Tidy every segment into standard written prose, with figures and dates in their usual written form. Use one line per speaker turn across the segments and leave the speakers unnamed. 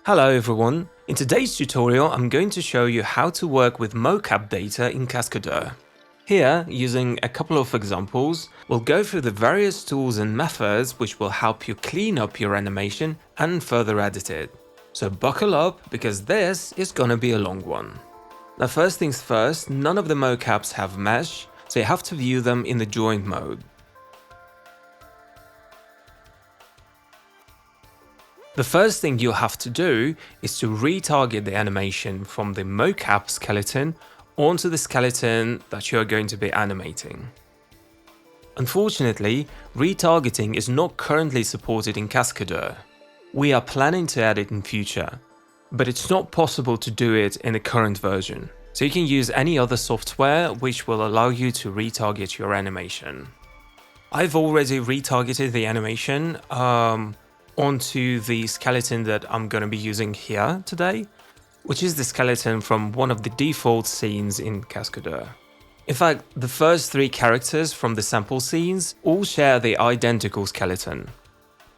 Hello everyone, in today's tutorial I'm going to show you how to work with mocap data in Cascadeur. Here, using a couple of examples, we'll go through the various tools and methods which will help you clean up your animation and further edit it. So buckle up, because this is gonna be a long one. Now first things first, none of the mocaps have mesh, so you have to view them in the joint mode. The first thing you'll have to do is to retarget the animation from the mocap skeleton onto the skeleton that you're going to be animating. Unfortunately, retargeting is not currently supported in Cascadeur. We are planning to add it in future, but it's not possible to do it in the current version. So you can use any other software which will allow you to retarget your animation. I've already retargeted the animation onto the skeleton that I'm going to be using here today, which is the skeleton from one of the default scenes in Cascadeur. In fact, the first three characters from the sample scenes all share the identical skeleton.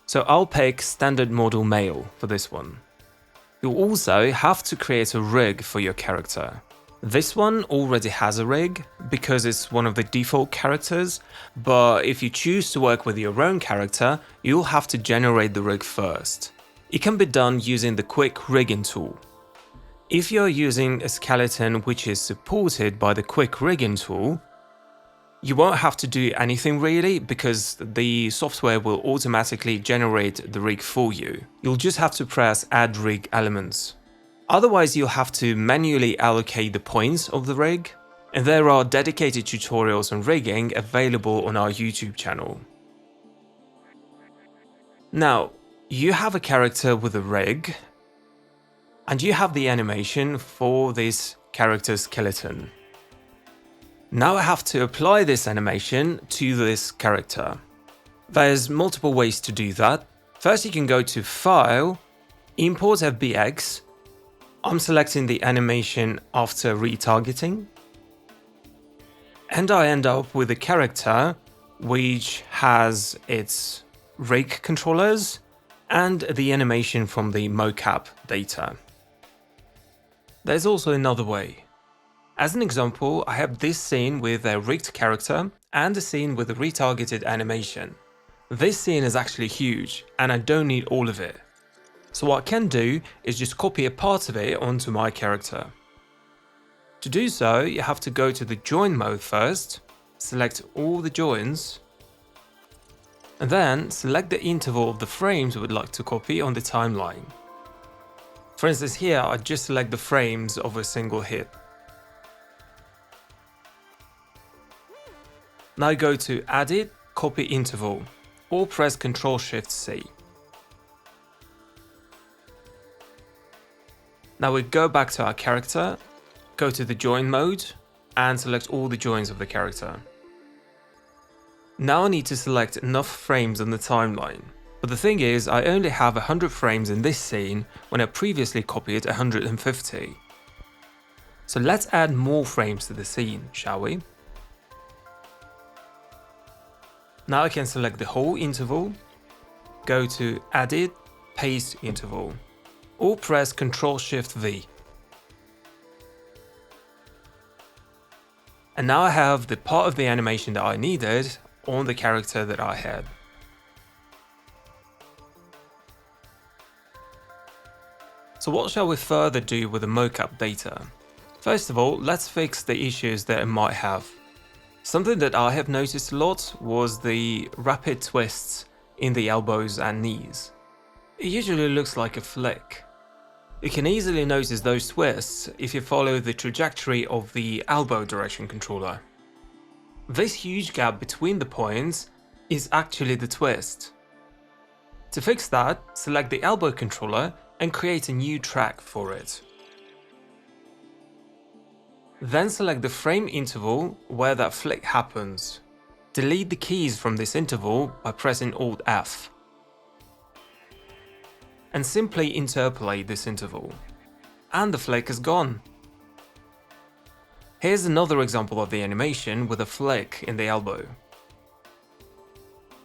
So I'll pick standard model male for this one. You'll also have to create a rig for your character. This one already has a rig because it's one of the default characters, but if you choose to work with your own character, you'll have to generate the rig first. It can be done using the quick rigging tool. If you're using a skeleton which is supported by the quick rigging tool, you won't have to do anything really, because the software will automatically generate the rig for you. You'll just have to press add rig elements. Otherwise, you'll have to manually allocate the points of the rig, and there are dedicated tutorials on rigging available on our YouTube channel. Now, you have a character with a rig, and you have the animation for this character skeleton. Now I have to apply this animation to this character. There's multiple ways to do that. First, you can go to File, Import FBX. I'm selecting the animation after retargeting, and I end up with a character which has its rig controllers and the animation from the mocap data. There's also another way. As an example, I have this scene with a rigged character and a scene with a retargeted animation. This scene is actually huge and I don't need all of it. So what I can do is just copy a part of it onto my character. To do so, you have to go to the join mode first, select all the joins, and then select the interval of the frames you would like to copy on the timeline. For instance, here I just select the frames of a single hit. Now go to Edit, Copy Interval, or press Ctrl-Shift-C. Now we go back to our character, go to the join mode, and select all the joins of the character. Now I need to select enough frames on the timeline, but the thing is I only have 100 frames in this scene when I previously copied 150. So let's add more frames to the scene, shall we? Now I can select the whole interval, go to Edit, Paste Interval, or press Ctrl-Shift-V. And now I have the part of the animation that I needed on the character that I had. So what shall we further do with the mocap data? First of all, let's fix the issues that it might have. Something that I have noticed a lot was the rapid twists in the elbows and knees. It usually looks like a flick. You can easily notice those twists if you follow the trajectory of the elbow direction controller. This huge gap between the points is actually the twist. To fix that, select the elbow controller and create a new track for it. Then select the frame interval where that flick happens. Delete the keys from this interval by pressing Alt F. And simply interpolate this interval. And the flick is gone. Here's another example of the animation with a flick in the elbow.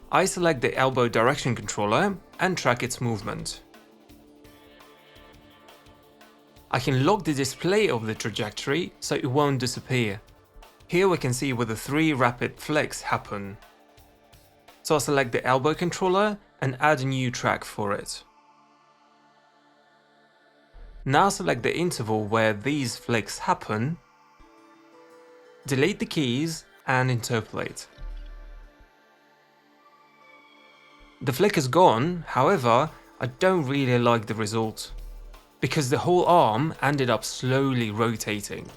I select the elbow direction controller and track its movement. I can lock the display of the trajectory so it won't disappear. Here we can see where the 3 rapid flicks happen. So I'll select the elbow controller and add a new track for it. Now select the interval where these flicks happen, delete the keys and interpolate. The flick is gone, however, I don't really like the result, because the whole arm ended up slowly rotating.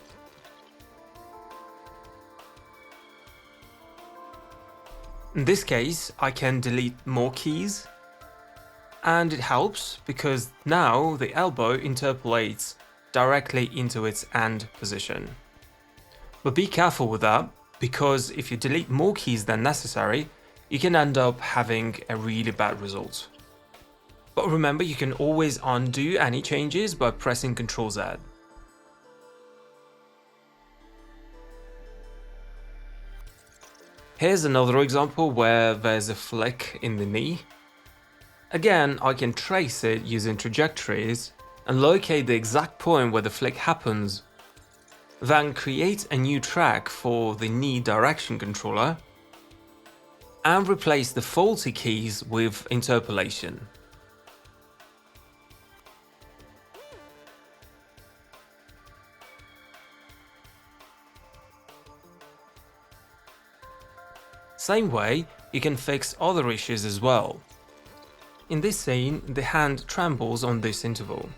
In this case, I can delete more keys, and it helps because now the elbow interpolates directly into its end position. But be careful with that, because if you delete more keys than necessary, you can end up having a really bad result. But remember, you can always undo any changes by pressing Ctrl Z. Here's another example where there's a flick in the knee. Again, I can trace it using trajectories and locate the exact point where the flick happens. Then create a new track for the knee direction controller and replace the faulty keys with interpolation. Same way, you can fix other issues as well. In this scene, the hand trembles on this interval.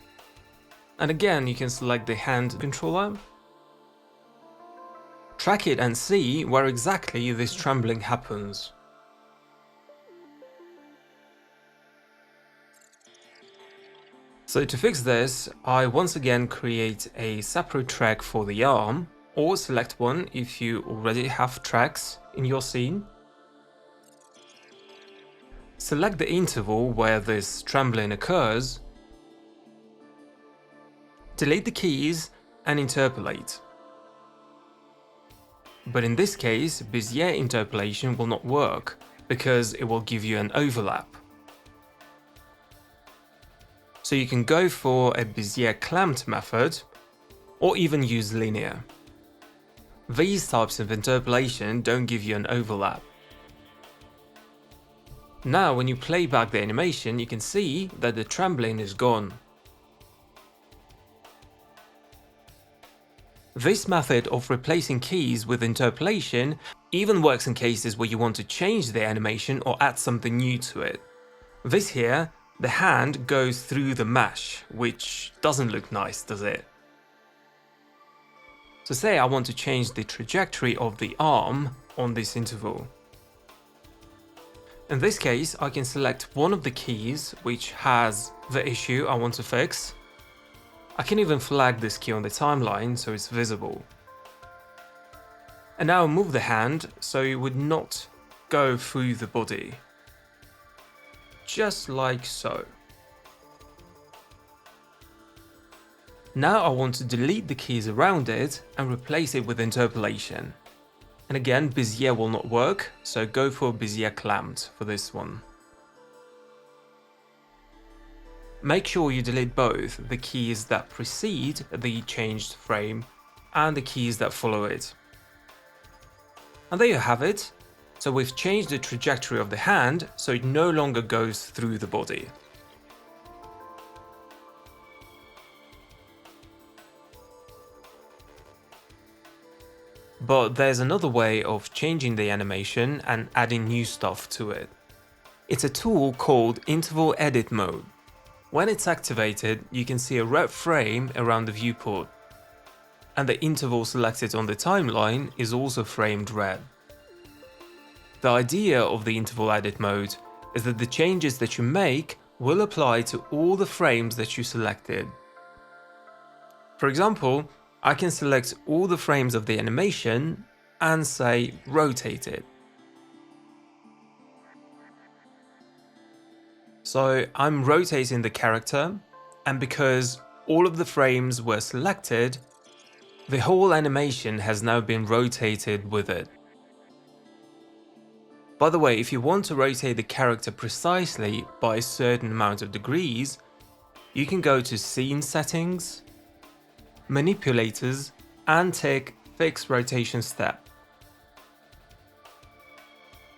And again, you can select the hand controller, track it and see where exactly this trembling happens. So to fix this, I once again create a separate track for the arm, or select one if you already have tracks in your scene. Select the interval where this trembling occurs, delete the keys and interpolate. But in this case, Bezier interpolation will not work because it will give you an overlap. So you can go for a Bezier clamped method or even use linear. These types of interpolation don't give you an overlap. Now when you play back the animation, you can see that the trembling is gone. This method of replacing keys with interpolation even works in cases where you want to change the animation or add something new to it. This here, the hand goes through the mesh, which doesn't look nice, does it? So say I want to change the trajectory of the arm on this interval. In this case, I can select one of the keys which has the issue I want to fix. I can even flag this key on the timeline so it's visible. And now move the hand so it would not go through the body. Just like so. Now I want to delete the keys around it and replace it with interpolation. And again, Bezier will not work, so go for Bezier clamped for this one. Make sure you delete both the keys that precede the changed frame and the keys that follow it. And there you have it. So we've changed the trajectory of the hand so it no longer goes through the body. But there's another way of changing the animation and adding new stuff to it. It's a tool called Interval Edit Mode. When it's activated, you can see a red frame around the viewport, and the interval selected on the timeline is also framed red. The idea of the Interval Edit Mode is that the changes that you make will apply to all the frames that you selected. For example, I can select all the frames of the animation and say rotate it. So I'm rotating the character, and because all of the frames were selected, the whole animation has now been rotated with it. By the way, if you want to rotate the character precisely by a certain amount of degrees, you can go to Scene Settings, manipulators, and tick Fix Rotation Step.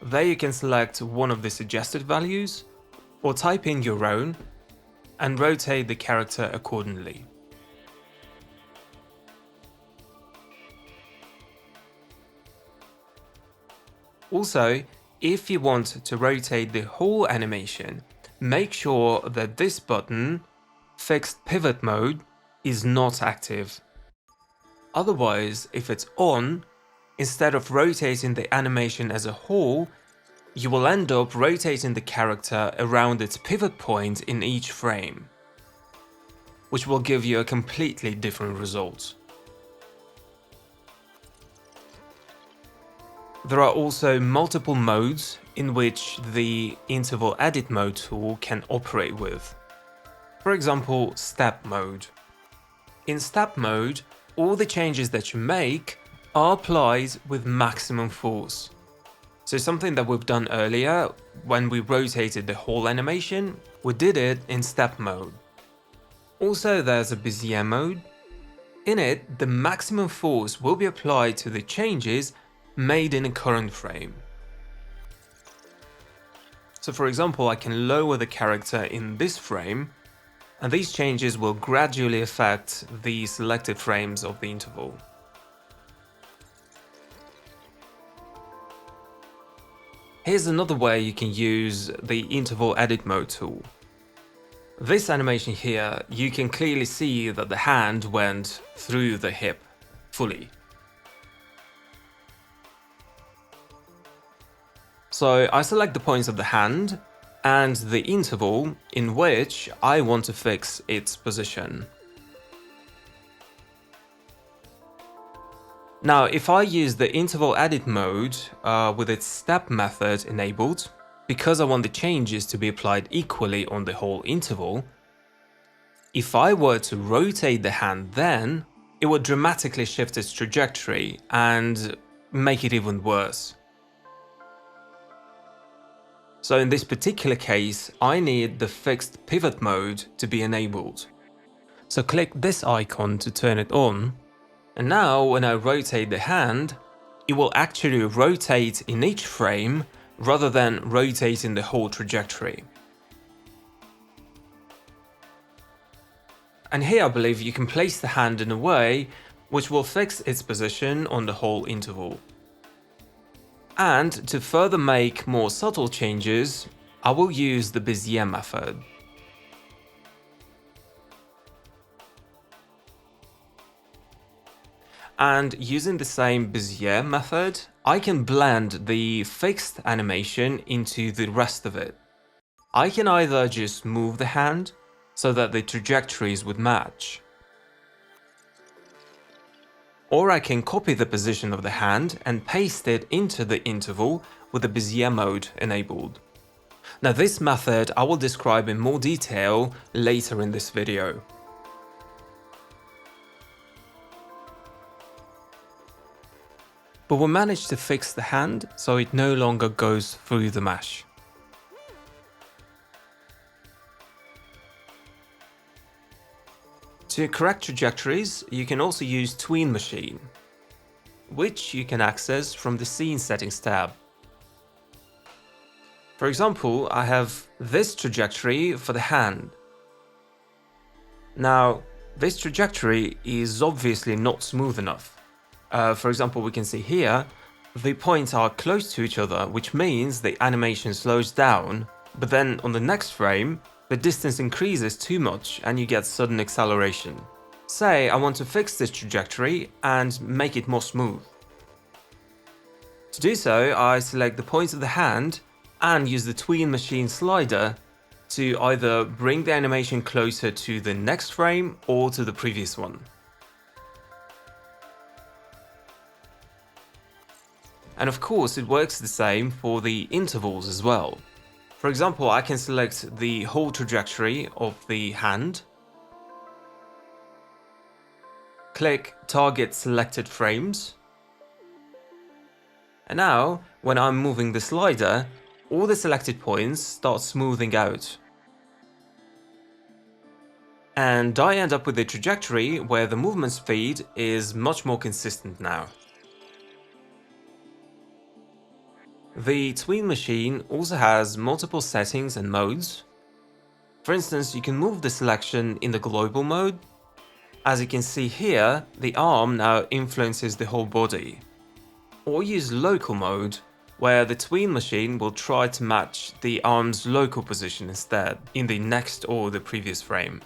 There you can select one of the suggested values, or type in your own, and rotate the character accordingly. Also, if you want to rotate the whole animation, make sure that this button, Fixed Pivot Mode, is not active. Otherwise, if it's on, instead of rotating the animation as a whole, you will end up rotating the character around its pivot point in each frame, which will give you a completely different result. There are also multiple modes in which the Interval Edit Mode tool can operate with. For example, Step Mode. In Step Mode, all the changes that you make are applied with maximum force. So something that we've done earlier, when we rotated the whole animation, we did it in Step Mode. Also, there's a Bezier mode. In it, the maximum force will be applied to the changes made in a current frame. So for example, I can lower the character in this frame, and these changes will gradually affect the selected frames of the interval. Here's another way you can use the Interval Edit Mode tool. This animation here, you can clearly see that the hand went through the hip fully. So I select the points of the hand and the interval in which I want to fix its position. Now, if I use the interval edit mode with its step method enabled, because I want the changes to be applied equally on the whole interval, if I were to rotate the hand then, it would dramatically shift its trajectory and make it even worse. So in this particular case, I need the fixed pivot mode to be enabled. So click this icon to turn it on, and now when I rotate the hand, it will actually rotate in each frame rather than rotating the whole trajectory. And here I believe you can place the hand in a way which will fix its position on the whole interval. And to further make more subtle changes, I will use the Bezier method. And using the same Bezier method, I can blend the fixed animation into the rest of it. I can either just move the hand so that the trajectories would match, or I can copy the position of the hand and paste it into the interval with the Bezier mode enabled. Now this method I will describe in more detail later in this video. But we managed to fix the hand so it no longer goes through the mesh. To correct trajectories, you can also use Tween Machine, which you can access from the Scene Settings tab. For example, I have this trajectory for the hand. Now, this trajectory is obviously not smooth enough. For example, we can see here, the points are close to each other, which means the animation slows down, but then on the next frame, the distance increases too much and you get sudden acceleration. Say I want to fix this trajectory and make it more smooth. To do so, I select the points of the hand and use the Tween Machine slider to either bring the animation closer to the next frame or to the previous one. And of course, it works the same for the intervals as well. For example, I can select the whole trajectory of the hand, click Target Selected Frames, and now, when I'm moving the slider, all the selected points start smoothing out. And I end up with a trajectory where the movement speed is much more consistent now. The Tween Machine also has multiple settings and modes. For instance, you can move the selection in the global mode. As you can see here, the arm now influences the whole body. Or use local mode, where the Tween Machine will try to match the arm's local position instead, in the next or the previous frame.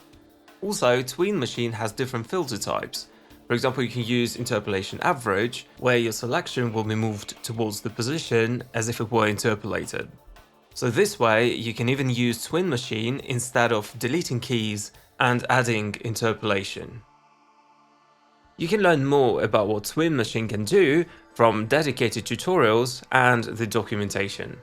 Also, Tween Machine has different filter types. For example, you can use interpolation average, where your selection will be moved towards the position as if it were interpolated. So this way, you can even use Tween Machine instead of deleting keys and adding interpolation. You can learn more about what Tween Machine can do from dedicated tutorials and the documentation.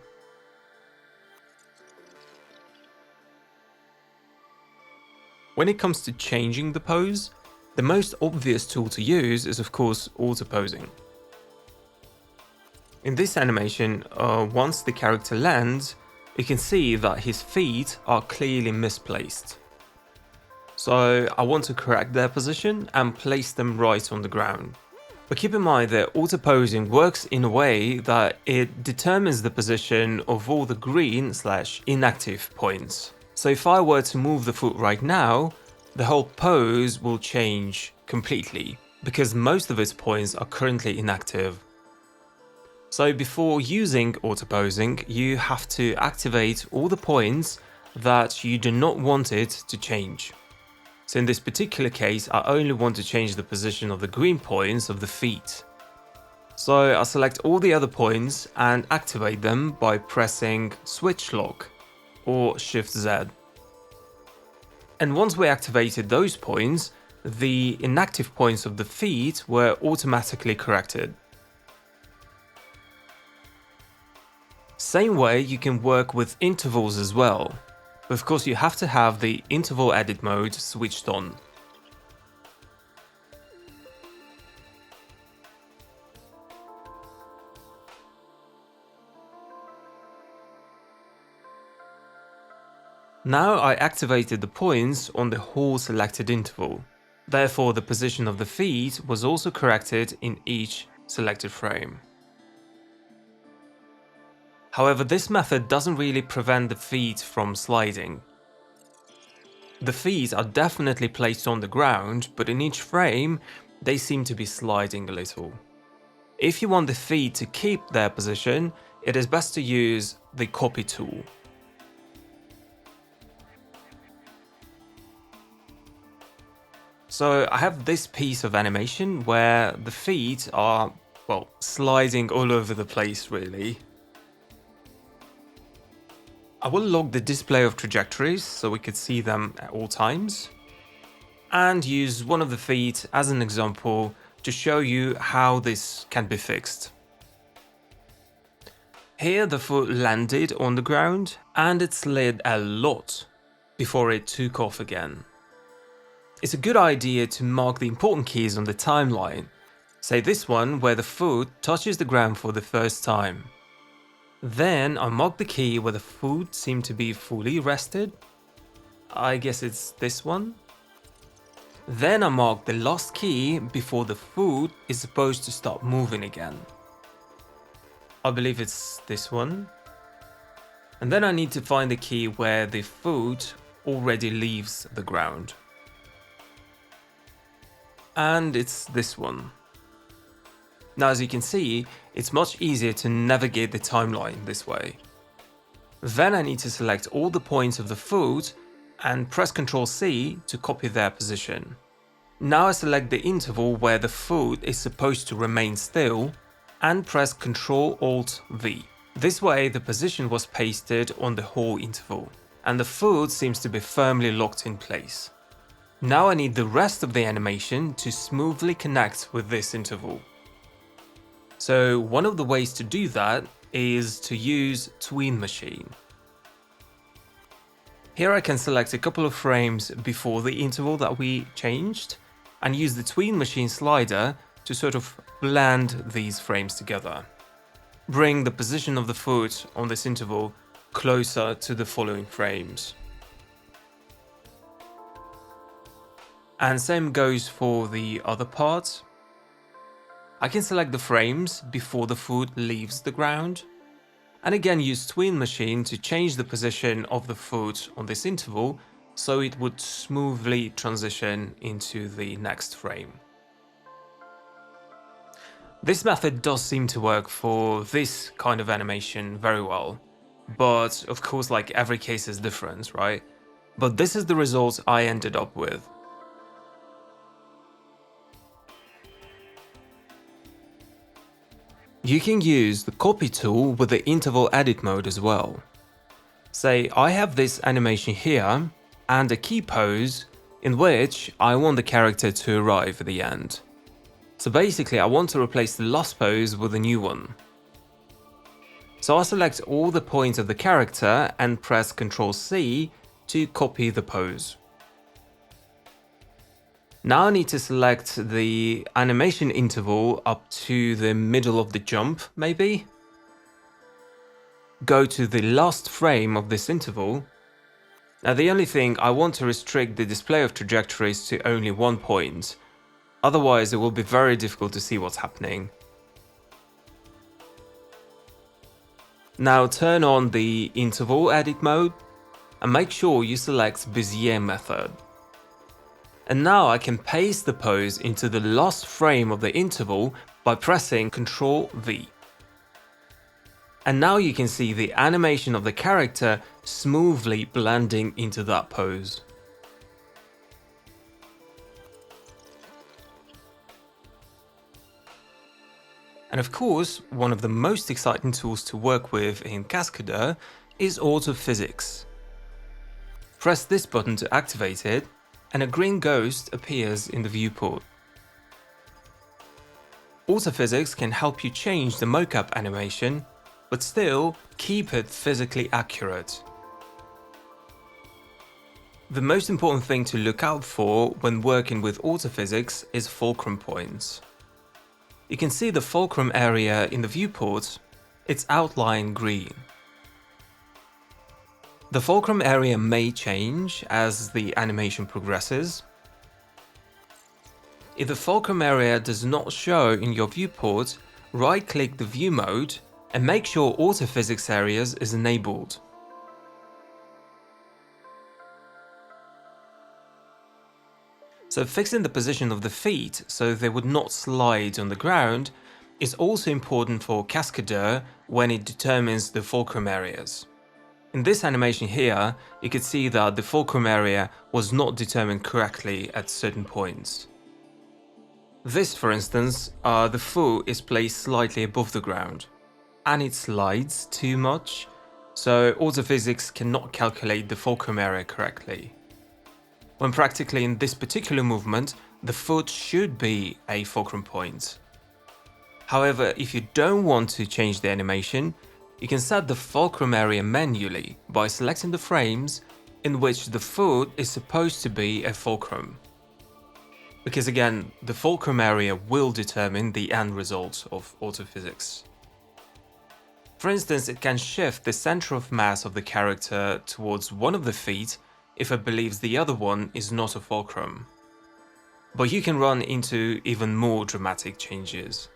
When it comes to changing the pose, the most obvious tool to use is of course AutoPosing. In this animation, once the character lands, you can see that his feet are clearly misplaced. So I want to correct their position and place them right on the ground. But keep in mind that AutoPosing works in a way that it determines the position of all the green/inactive points. So if I were to move the foot right now, the whole pose will change completely, because most of its points are currently inactive. So before using AutoPosing, you have to activate all the points that you do not want it to change. So in this particular case, I only want to change the position of the green points of the feet. So I select all the other points and activate them by pressing Switch Lock or Shift Z. And once we activated those points, the inactive points of the feet were automatically corrected. Same way you can work with intervals as well. But of course you have to have the interval edit mode switched on. Now I activated the points on the whole selected interval. Therefore the position of the feet was also corrected in each selected frame. However, this method doesn't really prevent the feet from sliding. The feet are definitely placed on the ground, but in each frame they seem to be sliding a little. If you want the feet to keep their position, it is best to use the copy tool. So I have this piece of animation where the feet are, well, sliding all over the place really. I will log the display of trajectories so we could see them at all times, and use one of the feet as an example to show you how this can be fixed. Here the foot landed on the ground and it slid a lot before it took off again. It's a good idea to mark the important keys on the timeline, say this one where the foot touches the ground for the first time. Then I mark the key where the foot seemed to be fully rested. I guess it's this one. Then I mark the last key before the foot is supposed to start moving again. I believe it's this one. And then I need to find the key where the foot already leaves the ground. And it's this one. Now as you can see, it's much easier to navigate the timeline this way. Then I need to select all the points of the foot and press Ctrl C to copy their position. Now I select the interval where the foot is supposed to remain still and press Ctrl Alt V. This way the position was pasted on the whole interval and the foot seems to be firmly locked in place. Now I need the rest of the animation to smoothly connect with this interval. So one of the ways to do that is to use Tween Machine. Here I can select a couple of frames before the interval that we changed and use the Tween Machine slider to sort of blend these frames together. Bring the position of the foot on this interval closer to the following frames. And same goes for the other part. I can select the frames before the food leaves the ground. And again use Tween Machine to change the position of the food on this interval so it would smoothly transition into the next frame. This method does seem to work for this kind of animation very well, but of course like every case is different, right? But this is the result I ended up with. You can use the copy tool with the interval edit mode as well. Say I have this animation here and a key pose in which I want the character to arrive at the end. So basically I want to replace the last pose with a new one. So I select all the points of the character and press Ctrl+C to copy the pose. Now I need to select the animation interval up to the middle of the jump, maybe. Go to the last frame of this interval. Now the only thing, I want to restrict the display of trajectories to only one point. Otherwise it will be very difficult to see what's happening. Now turn on the interval edit mode and make sure you select Bezier method. And now I can paste the pose into the last frame of the interval by pressing Ctrl+V. And now you can see the animation of the character smoothly blending into that pose. And of course, one of the most exciting tools to work with in Cascadeur is AutoPhysics. Press this button to activate it, and a green ghost appears in the viewport. AutoPhysics can help you change the mocap animation, but still keep it physically accurate. The most important thing to look out for when working with AutoPhysics is fulcrum points. You can see the fulcrum area in the viewport, it's outlined green. The fulcrum area may change as the animation progresses. If the fulcrum area does not show in your viewport, right-click the view mode and make sure AutoPhysics areas is enabled. So fixing the position of the feet so they would not slide on the ground is also important for Cascadeur when it determines the fulcrum areas. In this animation here, you could see that the fulcrum area was not determined correctly at certain points. This, for instance, the foot is placed slightly above the ground, and it slides too much, so AutoPhysics cannot calculate the fulcrum area correctly. When practically in this particular movement, the foot should be a fulcrum point. However, if you don't want to change the animation, you can set the fulcrum area manually by selecting the frames in which the foot is supposed to be a fulcrum. Because again, the fulcrum area will determine the end result of AutoPhysics. For instance, it can shift the center of mass of the character towards one of the feet if it believes the other one is not a fulcrum. But you can run into even more dramatic changes.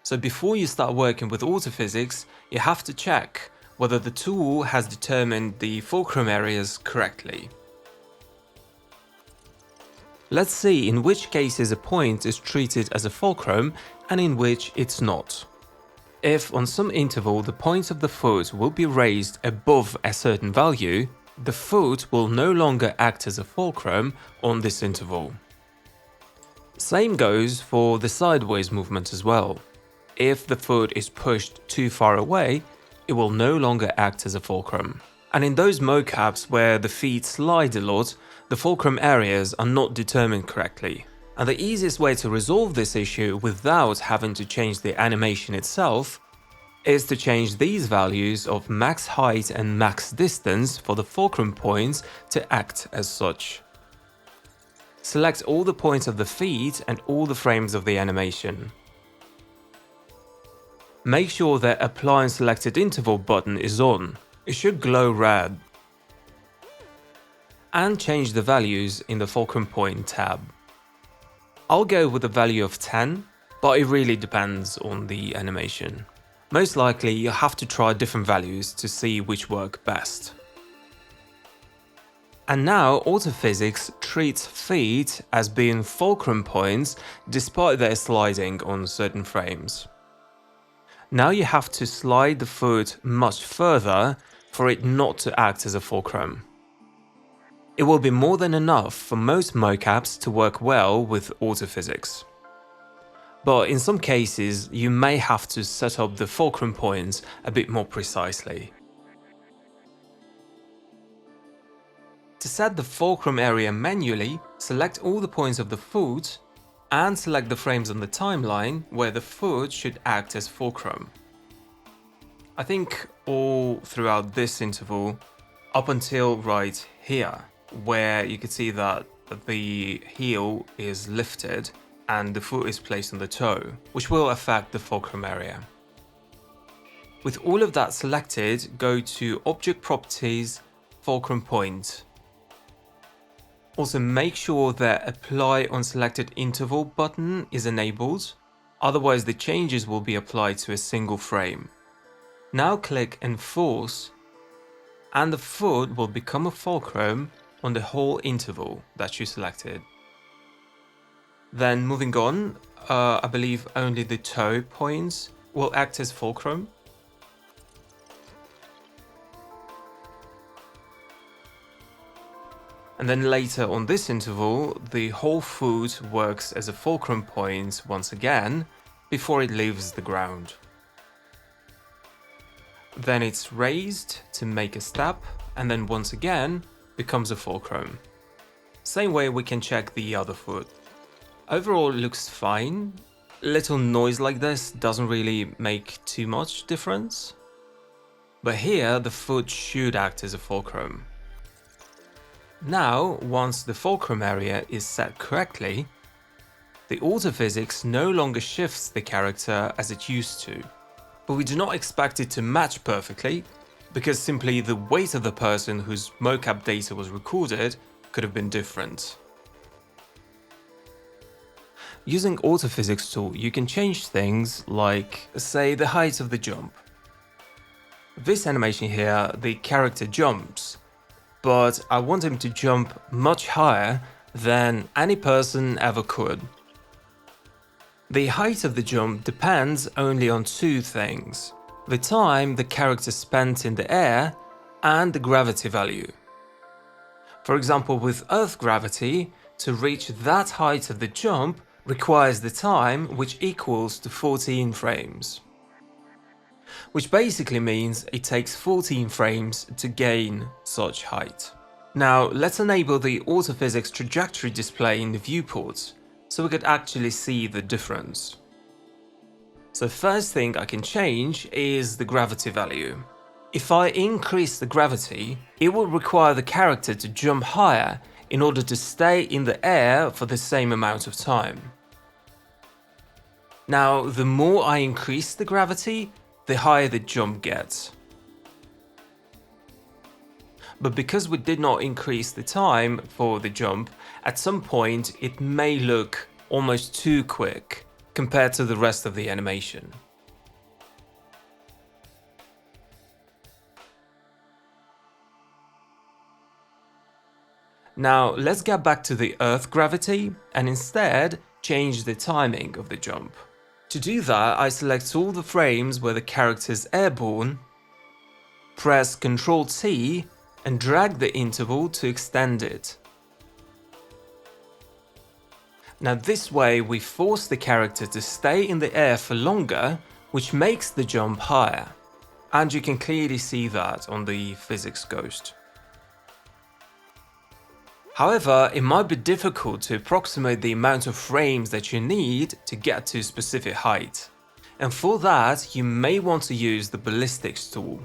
So before you start working with AutoPhysics, you have to check whether the tool has determined the fulcrum areas correctly. Let's see in which cases a point is treated as a fulcrum and in which it's not. If on some interval the point of the foot will be raised above a certain value, the foot will no longer act as a fulcrum on this interval. Same goes for the sideways movement as well. If the foot is pushed too far away, it will no longer act as a fulcrum. And in those mocaps where the feet slide a lot, the fulcrum areas are not determined correctly. And the easiest way to resolve this issue without having to change the animation itself is to change these values of max height and max distance for the fulcrum points to act as such. Select all the points of the feet and all the frames of the animation. Make sure the Apply and Selected Interval button is on. It should glow red. and change the values in the fulcrum point tab. I'll go with a value of 10, but it really depends on the animation. Most likely you'll have to try different values to see which work best. And now AutoPhysics treats feet as being fulcrum points despite their sliding on certain frames. Now you have to slide the foot much further for it not to act as a fulcrum. It will be more than enough for most mocaps to work well with AutoPhysics. But in some cases, you may have to set up the fulcrum points a bit more precisely. To set the fulcrum area manually, select all the points of the foot and select the frames on the timeline where the foot should act as fulcrum. I think all throughout this interval, up until right here, where you can see that the heel is lifted and the foot is placed on the toe, which will affect the fulcrum area. With all of that selected, go to Object Properties, Fulcrum Point. Also make sure that Apply on Selected Interval button is enabled, otherwise the changes will be applied to a single frame. Now click Enforce, and the foot will become a fulcrum on the whole interval that you selected. Then moving on, I believe only the toe points will act as fulcrum. And then later on this interval, the whole foot works as a fulcrum point once again before it leaves the ground. Then it's raised to make a step, and then once again becomes a fulcrum. Same way we can check the other foot. Overall it looks fine. Little noise like this doesn't really make too much difference. But here the foot should act as a fulcrum. Now, once the fulcrum area is set correctly, the AutoPhysics no longer shifts the character as it used to. But we do not expect it to match perfectly, because simply the weight of the person whose mocap data was recorded could have been different. Using AutoPhysics tool, you can change things like, say, the height of the jump. This animation here, the character jumps, but I want him to jump much higher than any person ever could. The height of the jump depends only on two things: the time the character spent in the air and the gravity value. For example, with Earth gravity, to reach that height of the jump requires the time which equals to 14 frames. Which basically means it takes 14 frames to gain such height. Now let's enable the AutoPhysics trajectory display in the viewport, so we could actually see the difference. So first thing I can change is the gravity value. If I increase the gravity, it will require the character to jump higher in order to stay in the air for the same amount of time. Now, the more I increase the gravity, the higher the jump gets. But because we did not increase the time for the jump, at some point it may look almost too quick compared to the rest of the animation. Now let's get back to the Earth gravity and instead change the timing of the jump. To do that, I select all the frames where the character is airborne, press Ctrl-T and drag the interval to extend it. Now this way we force the character to stay in the air for longer, which makes the jump higher. And you can clearly see that on the physics ghost. However, it might be difficult to approximate the amount of frames that you need to get to a specific height. And for that, you may want to use the ballistics tool.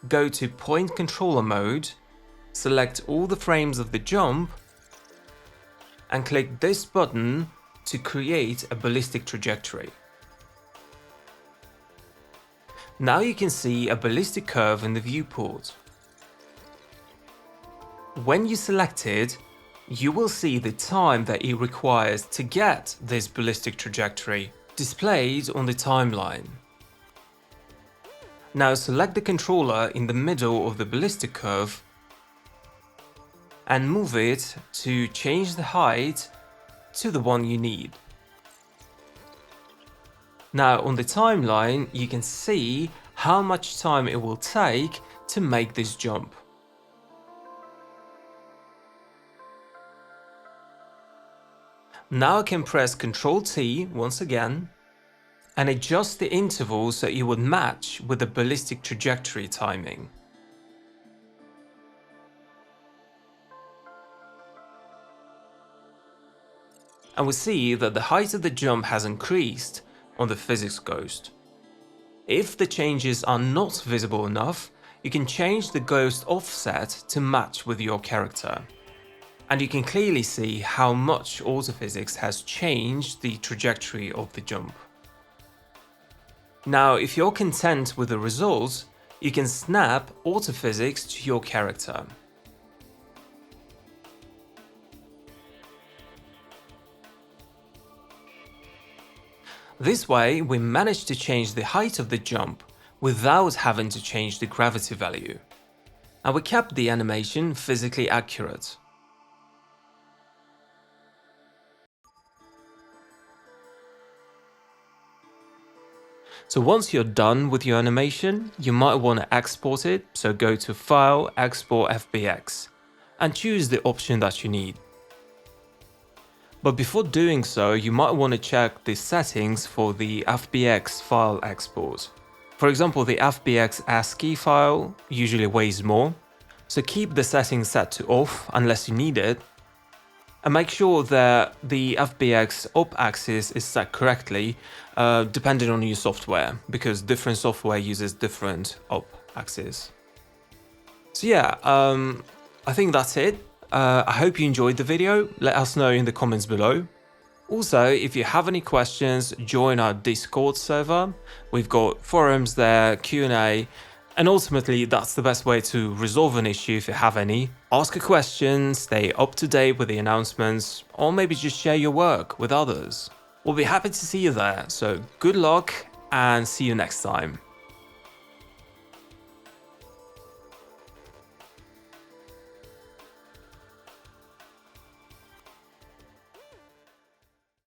Go to Point Controller mode, select all the frames of the jump, and click this button to create a ballistic trajectory. Now you can see a ballistic curve in the viewport. When you select it, you will see the time that it requires to get this ballistic trajectory displayed on the timeline. Now select the controller in the middle of the ballistic curve and move it to change the height to the one you need. Now on the timeline, you can see how much time it will take to make this jump. Now I can press Ctrl-T once again and adjust the interval so it would match with the ballistic trajectory timing. And we see that the height of the jump has increased on the physics ghost. If the changes are not visible enough, you can change the ghost offset to match with your character. And you can clearly see how much AutoPhysics has changed the trajectory of the jump. Now, if you're content with the results, you can snap AutoPhysics to your character. This way, we managed to change the height of the jump without having to change the gravity value. And we kept the animation physically accurate. So once you're done with your animation, you might want to export it, so go to File, Export FBX, and choose the option that you need. But before doing so, you might want to check the settings for the FBX file export. For example, the FBX ASCII file usually weighs more, so keep the settings set to off unless you need it, and make sure that the FBX up axis is set correctly depending on your software, because different software uses different up axes. So yeah, I think that's it. I hope you enjoyed the video. Let us know in the comments below. Also, if you have any questions, join our Discord server. We've got forums there, Q&A, and ultimately that's the best way to resolve an issue if you have any. Ask a question, stay up to date with the announcements, or maybe just share your work with others. We'll be happy to see you there, so good luck and see you next time.